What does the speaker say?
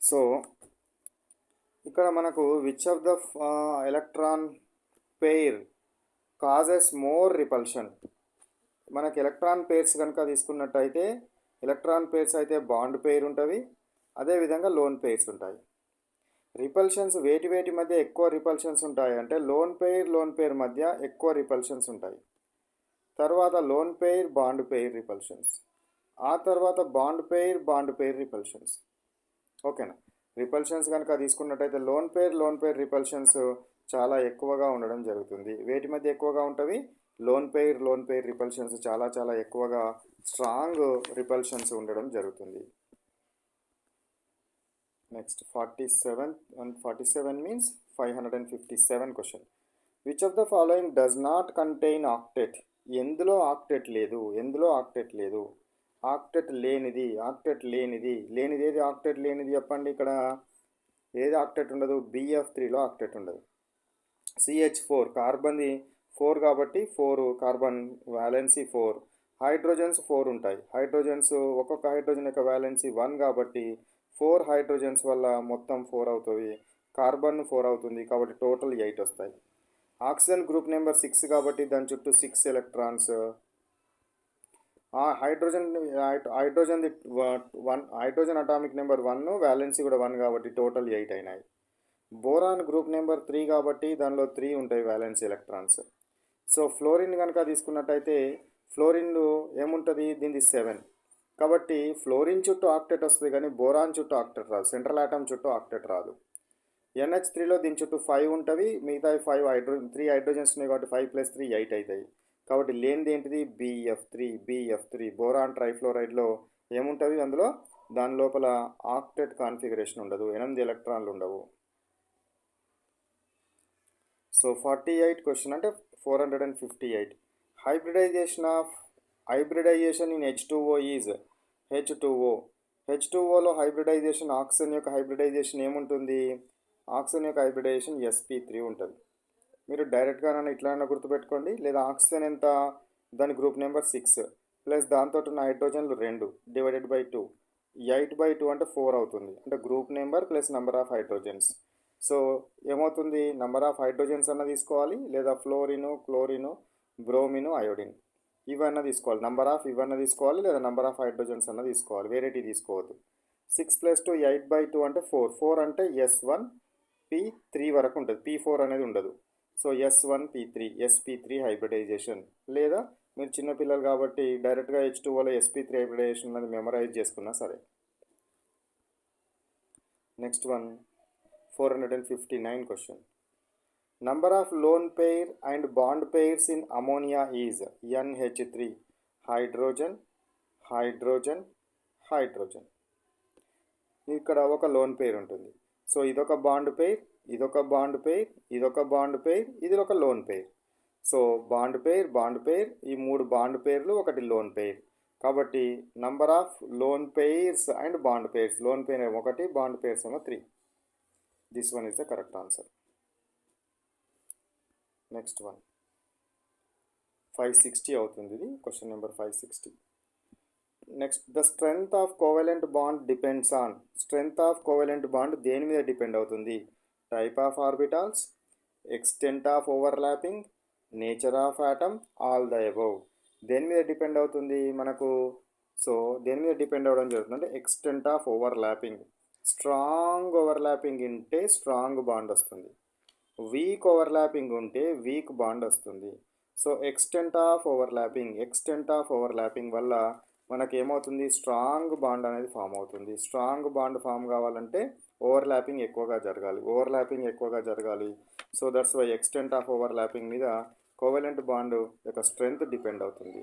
So ఇక్కడ మనకు which of the electron pair causes more repulsion. మనకి ఎలక్ట్రాన్ పేర్స్ కనుక తీసుకున్నట్టయితే ఎలక్ట్రాన్ పేర్స్ అయితే బాండ్ పెయిర్ ఉంటుంది, అదేవిధంగా లోన్ పెయిర్స్ ఉంటాయి. రిపల్షన్స్ వేటి మధ్య ఎక్కువ రిపల్షన్స్ ఉంటాయి అంటే లోన్ పెయిర్ మధ్య ఎక్కువ రిపల్షన్స్ ఉంటాయి. తర్వాత loan pair bond pair repulsions, ఆ తర్వాత బాండ్ పెయిర్ రిపల్షన్స్. ఓకేనా. రిపల్షన్స్ కనుక తీసుకున్నట్టయితే లోన్ పెయిర్ రిపల్షన్స్ చాలా ఎక్కువగా ఉండడం జరుగుతుంది. వేటి మధ్య ఎక్కువగా ఉంటుంది? లోన్ పెయిర్ రిపల్షన్స్ చాలా ఎక్కువగా స్ట్రాంగ్ రిపల్షన్స్ ఉండడం జరుగుతుంది. Next 47 and 47 means 557 question. Which of the following does not contain octet. ఎందులో ఆక్టెట్ లేదు. ఆక్టెట్ లేనిది ఏది? ఆక్టెట్ లేనిది చెప్పండి. ఇక్కడ ఏది ఆక్టెట్ ఉండదు? BF3లో ఆక్టెట్ ఉండదు. CH4 కార్బన్ది 4 కాబట్టి 4 కార్బన్ వ్యాలెన్సీ 4, హైడ్రోజన్స్ 4 ఉంటాయి. హైడ్రోజన్స్ ఒక్కొక్క హైడ్రోజన్ యొక్క వ్యాలెన్సీ 1 కాబట్టి 4 హైడ్రోజన్స్ వల్ల మొత్తం 4 అవుతుంది. కార్బన్ 4 అవుతుంది కాబట్టి టోటల్ 8 వస్తాయి. ఆక్సిజన్ గ్రూప్ నెంబర్ 6 కాబట్టి దాని చుట్టూ 6 electrons. Hydrogen atomic number 1, valency కూడా 1 కాబట్టి టోటల్ 8 అయినాయి. బోరాన్ గ్రూప్ నెంబర్ 3 కాబట్టి దానిలో 3 ఉంటాయి వ్యాలెన్సీ ఎలక్ట్రాన్స్. సో ఫ్లోరిన్ కనుక తీసుకున్నట్టయితే ఫ్లోరిన్ ఏముంటుంది? దీనిది 7 కాబట్టి ఫ్లోరిన్ చుట్టూ ఆక్టెట్ వస్తుంది కానీ బోరాన్ చుట్టూ ఆక్టెట్ రాదు, సెంట్రల్ ఆటమ్ చుట్టూ ఆక్టెట్ రాదు. NH3లో దీని చుట్టూ 5 ఉంటుంది, మిగతా 3 హైడ్రోజన్స్ ఉన్నాయి కాబట్టి 5 + 3 8 అవుతాయి. కాబట్టి లేనిది ఏంటిది? BF3. బోరాన్ ట్రైఫ్లోరైడ్లో ఏముంటుంది? అందులో దాని లోపల ఆక్టెట్ కాన్ఫిగరేషన్ ఉండదు, 8 ఎలక్ట్రాన్లు ఉండవు. సో 48 క్వశ్చన్ అంటే 458. Hybridisation in H2O is H2O. H2Oలో హైబ్రిడైజేషన్, ఆక్సిజన్ యొక్క హైబ్రిడైజేషన్ ఏముంటుంది? ఆక్సిజన్ యొక్క హైబ్రిడైజేషన్ sp3 ఉంటుంది. మీరు డైరెక్ట్గా ఇట్లా గుర్తుపెట్టుకోండి. లేదా ఆక్సిజన్ ఎంత? దాని గ్రూప్ నెంబర్ 6 ప్లస్ దాంతో ఉన్న హైడ్రోజన్లు 2 /2, 8/2 అంటే 4 అవుతుంది. అంటే group number plus number of hydrogens. So ఏమవుతుంది? నెంబర్ ఆఫ్ హైడ్రోజన్స్ అన్న తీసుకోవాలి, లేదా ఫ్లోరిను, క్లోరిను, బ్రోమిను, అయోడిన్ ఇవన్నీ తీసుకోవాలి. నెంబర్ ఆఫ్ ఇవన్నీ తీసుకోవాలి, లేదా నెంబర్ ఆఫ్ హైడ్రోజన్స్ అన్న తీసుకోవాలి, వేరేటి తీసుకోవద్దు. 6 + 2 8/2 అంటే 4 అంటే S1P3 వరకు ఉంటుంది, P4 అనేది ఉండదు. So sp3 hybridization. లేదా మీరు చిన్నపిల్లలు కాబట్టి డైరెక్ట్గా H2Oలో sp3 హైబ్రిడైజేషన్ అనేది మెమరైజ్ చేసుకున్నా సరే. Next one 459 question. Number of lone pair and bond pairs in ammonia is NH3. Hydrogen. ఇక్కడ ఒక లోన్ పెయిర్ ఉంటుంది. సో ఇదొక బాండ్ పెయిర్, ఇది ఒక బాండ్ పెయిర్, ఇది ఒక loan pair. So bond pair ఈ 3 బాండ్ పెయిర్లు, ఒకటి లోన్ పెయిర్. కాబట్టి number of loan pairs and bond pairs, loan pair ఏమో 1, బాండ్ పెయిర్స్ ఏమో 3. This one is the correct answer. Next one 560 అవుతుంది. ఇది question number 560. Next the strength of covalent bond depends on. Strength of covalent bond దేని మీద depend అవుతుంది? Type of orbitals, extent of overlapping, nature of atom, all the above. దేని మీద depend అవుతుంది మనకు? So దేని మీద డిపెండ్ అవ్వడం జరుగుతుంది అంటే extent of overlapping. Strong overlapping ఉంటే స్ట్రాంగ్ బాండ్ వస్తుంది, వీక్ ఓవర్లాపింగ్ ఉంటే వీక్ బాండ్ వస్తుంది. సో ఎక్స్టెంట్ ఆఫ్ ఓవర్లాపింగ్ వల్ల మనకి ఏమవుతుంది? స్ట్రాంగ్ బాండ్ అనేది ఫామ్ అవుతుంది. స్ట్రాంగ్ బాండ్ ఫామ్ కావాలంటే ఓవర్లాపింగ్ ఎక్కువగా జరగాలి. So that's why extent of overlapping మీద కోవలెంట్ బాండ్ యొక్క స్ట్రెంగ్త్ డిపెండ్ అవుతుంది.